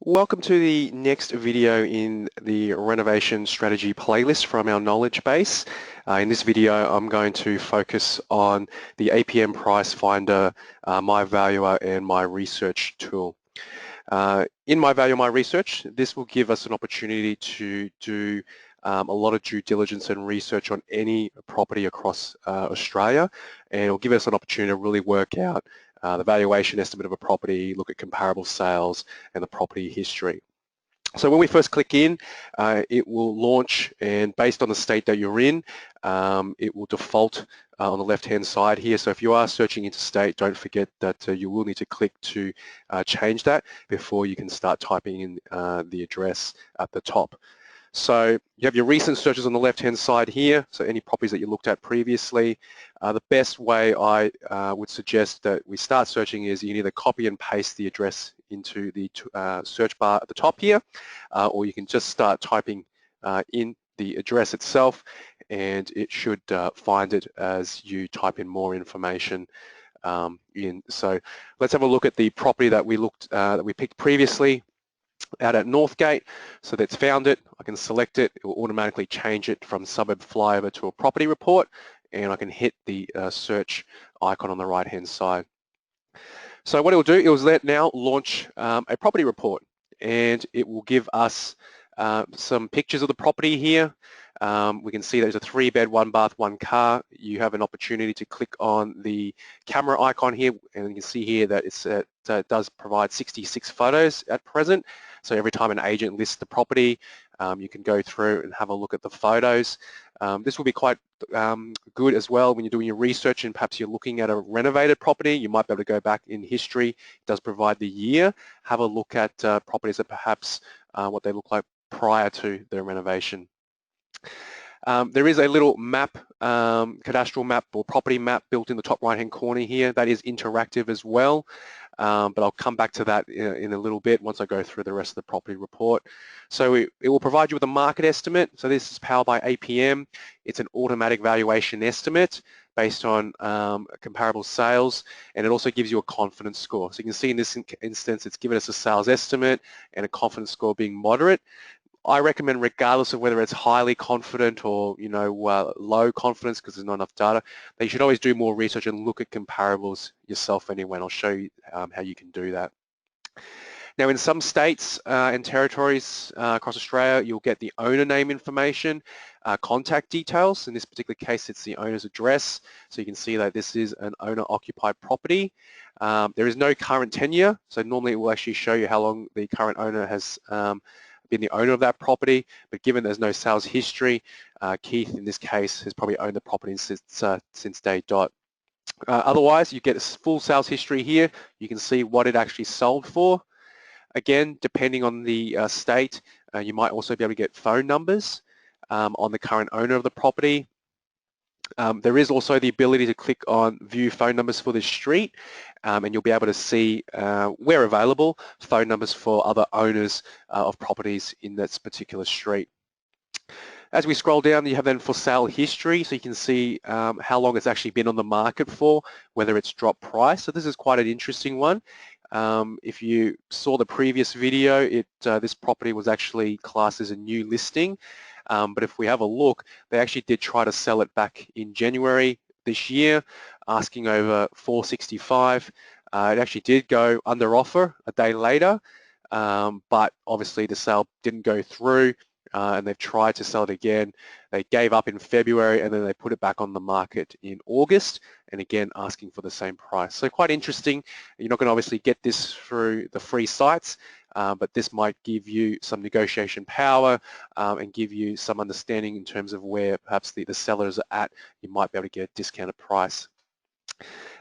Welcome to the next video in the renovation strategy playlist from our knowledge base. In this video, I'm going to focus on the Apm Price Finder, My Valuer, and My Research tool. In My Value, My Research, this will give us an opportunity to do a lot of due diligence and research on any property across Australia, and it will give us an opportunity to really work out the valuation estimate of a property, look at comparable sales and the property history. So when we first click in, it will launch, and based on the state that you're in, it will default on the left-hand side here. So if you are searching interstate, don't forget that you will need to click to change that before you can start typing in the address at the top. So you have your recent searches on the left-hand side here, so any properties that you looked at previously. The best way I would suggest that we start searching is you can either copy and paste the address into the search bar at the top here, or you can just start typing in the address itself, and it should find it as you type in more information in. So let's have a look at the property that we picked previously out at Northgate. So that's found it. I can select it. It will automatically change it from Suburb flyover to a property report, and I can hit the search icon on the right hand side. So what it will do, it will now launch a property report, and it will give us some pictures of the property here. We can see there's a 3-bed, 1-bath, 1-car. You have an opportunity to click on the camera icon here, and you can see here that it does provide 66 photos at present. So every time an agent lists the property, you can go through and have a look at the photos. This will be quite good as well when you're doing your research and perhaps you're looking at a renovated property. You might be able to go back in history. It does provide the year. Have a look at properties that perhaps what they look like prior to their renovation. There is a little map, cadastral map or property map built in the top right-hand corner here. That is interactive as well, but I'll come back to that in a little bit once I go through the rest of the property report. So it will provide you with a market estimate. So this is powered by APM. It's an automatic valuation estimate based on comparable sales, and it also gives you a confidence score. So you can see in this instance, it's given us a sales estimate and a confidence score being moderate. I recommend, regardless of whether it's highly confident or low confidence, because there's not enough data, that you should always do more research and look at comparables yourself anyway, and I'll show you how you can do that. Now, in some states and territories across Australia, you'll get the owner name information, contact details. In this particular case, it's the owner's address. So you can see that this is an owner-occupied property. There is no current tenure, so normally it will actually show you how long the current owner has been the owner of that property, but given there's no sales history, Keith in this case has probably owned the property since day dot. Otherwise, you get a full sales history here. You can see what it actually sold for. Again, depending on the state, you might also be able to get phone numbers on the current owner of the property. There is also the ability to click on view phone numbers for the street, and you'll be able to see where available phone numbers for other owners of properties in this particular street. As we scroll down, you have then for sale history, so you can see how long it's actually been on the market for, whether it's dropped price. So this is quite an interesting one. If you saw the previous video, this property was actually classed as a new listing. But if we have a look, they actually did try to sell it back in January this year, asking over $465. It actually did go under offer a day later, but obviously the sale didn't go through, and they've tried to sell it again. They gave up in February, and then they put it back on the market in August, and again asking for the same price. So quite interesting. You're not going to obviously get this through the free sites, but this might give you some negotiation power and give you some understanding in terms of where perhaps the sellers are at. You might be able to get a discounted price.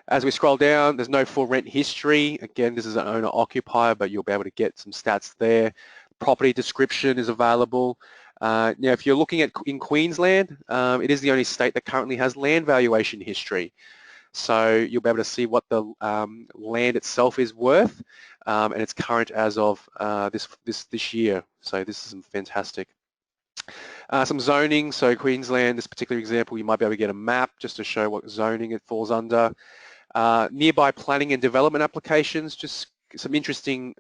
As we scroll down, there's no full rent history. Again, this is an owner-occupier, but you'll be able to get some stats there. Property description is available. Now, if you're looking at in Queensland, it is the only state that currently has land valuation history. So you'll be able to see what the land itself is worth, and it's current as of this year. So this is fantastic. Some zoning. So Queensland, this particular example, you might be able to get a map just to show what zoning it falls under. Nearby planning and development applications, just some interesting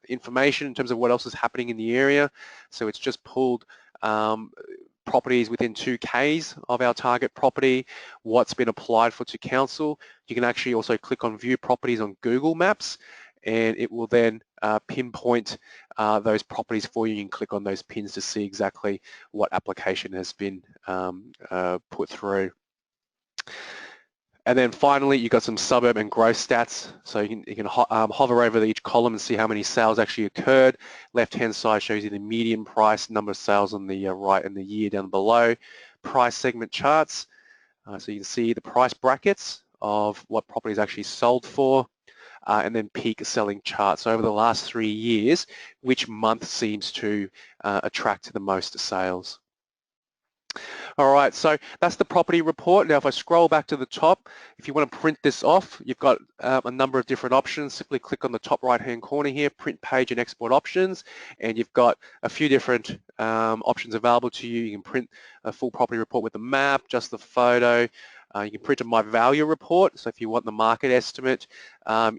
information in terms of what else is happening in the area. So it's just pulled properties within 2Ks of our target property, what's been applied for to council. You can actually also click on view properties on Google Maps, and it will then pinpoint those properties for you. You can click on those pins to see exactly what application has been put through. And then finally, you've got some suburb and growth stats. So you can hover over each column and see how many sales actually occurred. Left-hand side shows you the median price, number of sales on the right, and the year down below. Price segment charts. So you can see the price brackets of what properties actually sold for. And then peak selling charts. So over the last 3 years, which month seems to attract the most sales. All right, so that's the property report. Now, if I scroll back to the top, if you want to print this off, you've got a number of different options. Simply click on the top right-hand corner here, print page and export options, and you've got a few different options available to you. You can print a full property report with the map, just the photo. You can print a My Value report, so if you want the market estimate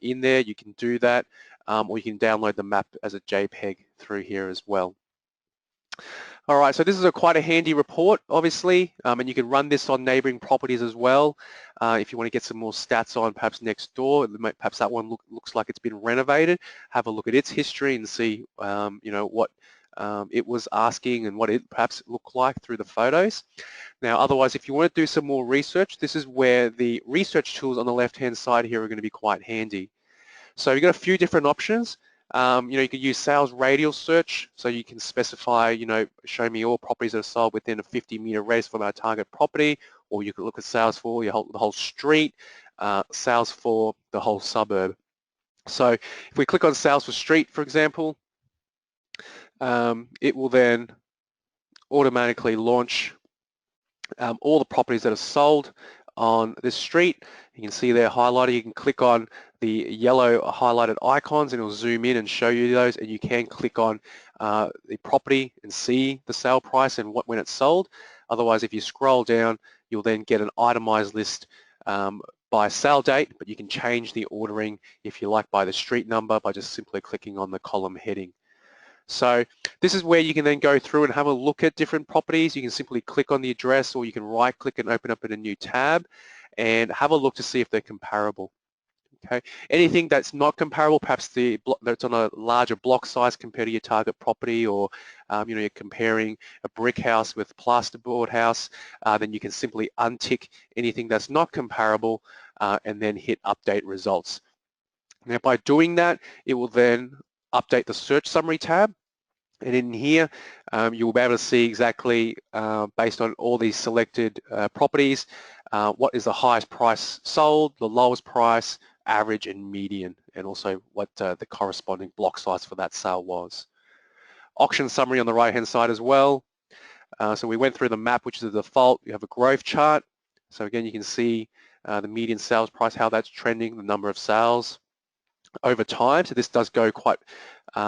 in there, you can do that, or you can download the map as a JPEG through here as well. All right, so this is quite a handy report, obviously, and you can run this on neighboring properties as well. If you want to get some more stats on perhaps next door, perhaps that one looks like it's been renovated. Have a look at its history and see, you know, what it was asking and what it perhaps looked like through the photos. Now, otherwise, if you want to do some more research, this is where the research tools on the left-hand side here are going to be quite handy. So you've got a few different options. You know, you can use sales radial search, so you can specify, you know, show me all properties that are sold within a 50-meter radius from our target property, or you could look at sales for the whole street, sales for the whole suburb. So if we click on sales for street, for example, it will then automatically launch all the properties that are sold on this street. You can see they're highlighted. You can click on the yellow highlighted icons and it'll zoom in and show you those, and you can click on the property and see the sale price and when it's sold. Otherwise, if you scroll down, you'll then get an itemized list by sale date, but you can change the ordering if you like by the street number by just simply clicking on the column heading. So this is where you can then go through and have a look at different properties. You can simply click on the address, or you can right click and open up in a new tab and have a look to see if they're comparable. Okay. Anything that's not comparable, perhaps that's on a larger block size compared to your target property, or you know, you're comparing a brick house with plasterboard house, then you can simply untick anything that's not comparable and then hit update results. Now, by doing that, it will then update the search summary tab. And in here, you will be able to see exactly, based on all these selected properties, what is the highest price sold, the lowest price, average and median, and also what the corresponding block size for that sale was. Auction summary on the right-hand side as well. So we went through the map, which is the default. You have a growth chart. So again, you can see the median sales price, how that's trending, the number of sales over time. So this does go quite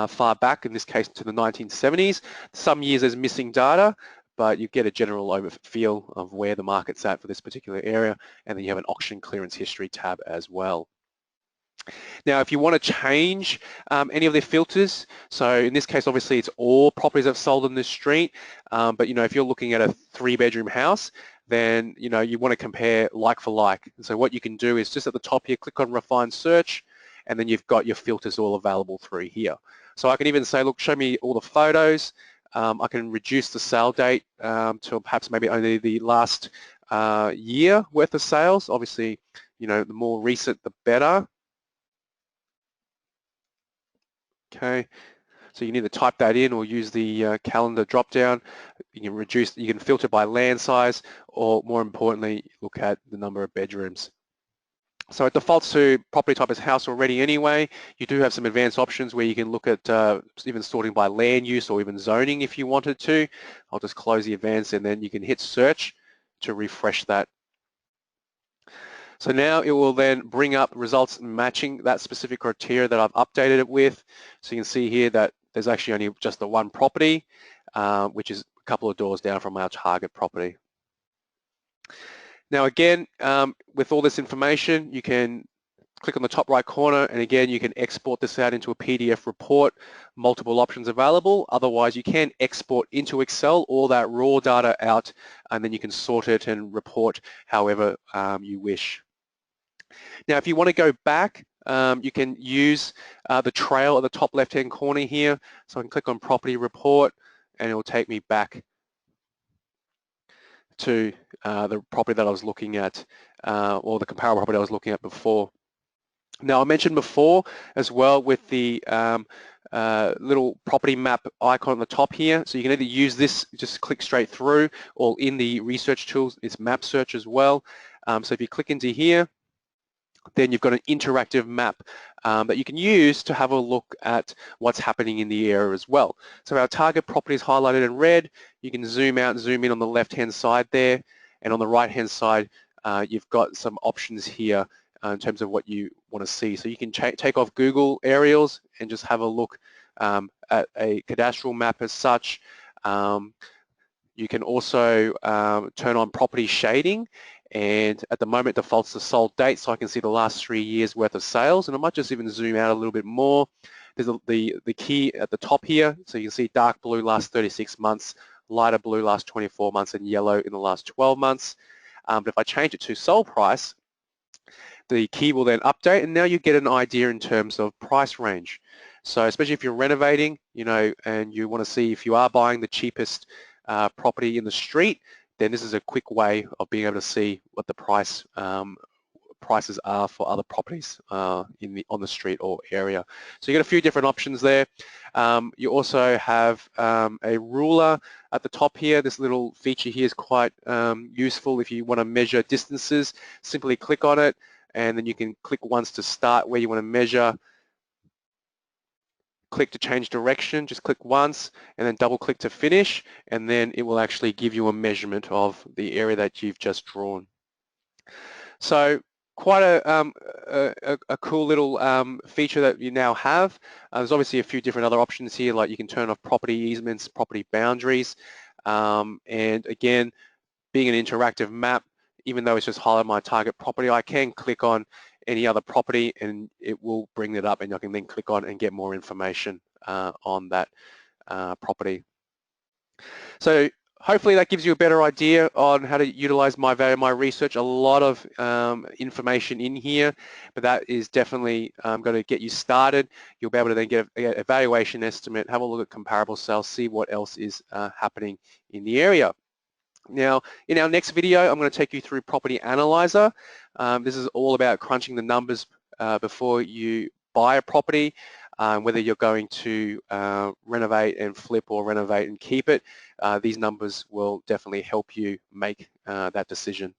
far back, in this case to the 1970s. Some years there's missing data, but you get a general feel of where the market's at for this particular area, and then you have an auction clearance history tab as well. Now, if you want to change any of their filters, so in this case, obviously it's all properties that have sold on this street, but you know, if you're looking at a 3-bedroom house, then you know, you want to compare like for like. And so what you can do is just at the top here, click on refine search, and then you've got your filters all available through here. So I can even say, look, show me all the photos. I can reduce the sale date to perhaps maybe only the last year worth of sales. Obviously, you know, the more recent, the better. Okay, so you can either type that in or use the calendar drop-down. You can reduce, you can filter by land size, or more importantly, look at the number of bedrooms. So it defaults to property type as house already anyway. You do have some advanced options where you can look at even sorting by land use or even zoning if you wanted to. I'll just close the advanced, and then you can hit search to refresh that. So now it will then bring up results matching that specific criteria that I've updated it with. So you can see here that there's actually only just the one property, which is a couple of doors down from our target property. Now again, with all this information, you can click on the top right corner, and again, you can export this out into a PDF report, multiple options available. Otherwise, you can export into Excel all that raw data out, and then you can sort it and report however you wish. Now, if you want to go back, you can use the trail at the top left-hand corner here. So I can click on Property Report, and it will take me back to the property that I was looking at, or the comparable property I was looking at before. Now, I mentioned before as well with the little property map icon on the top here, so you can either use this, just click straight through, or in the research tools, it's map search as well. So if you click into here, then you've got an interactive map that you can use to have a look at what's happening in the area as well. So our target property is highlighted in red. You can zoom out and zoom in on the left-hand side there, and on the right-hand side, you've got some options here in terms of what you want to see. So you can take off Google aerials and just have a look at a cadastral map as such. You can also turn on property shading, and at the moment it defaults to sold date, so I can see the last 3 years worth of sales, and I might just even zoom out a little bit more. There's the key at the top here, so you can see dark blue last 36 months, lighter blue last 24 months, and yellow in the last 12 months. But if I change it to sold price, the key will then update, and now you get an idea in terms of price range. So especially if you're renovating, you know, and you want to see if you are buying the cheapest property in the street, then this is a quick way of being able to see what the prices are for other properties on the street or area. So you get a few different options there. You also have a ruler at the top here. This little feature here is quite useful if you want to measure distances. Simply click on it, and then you can click once to start where you want to measure. Click to change direction, just click once, and then double click to finish, and then it will actually give you a measurement of the area that you've just drawn. So quite a cool little feature that you now have. There's obviously a few different other options here, like you can turn off property easements, property boundaries, and again, being an interactive map, even though it's just highlight my target property, I can click on any other property and it will bring it up, and I can then click on and get more information on that property. So hopefully that gives you a better idea on how to utilize my research. A lot of information in here, but that is definitely going to get you started. You'll be able to then get a valuation estimate, have a look at comparable sales, see what else is happening in the area. Now, in our next video, I'm going to take you through Property Analyzer. This is all about crunching the numbers before you buy a property, whether you're going to renovate and flip or renovate and keep it. These numbers will definitely help you make that decision.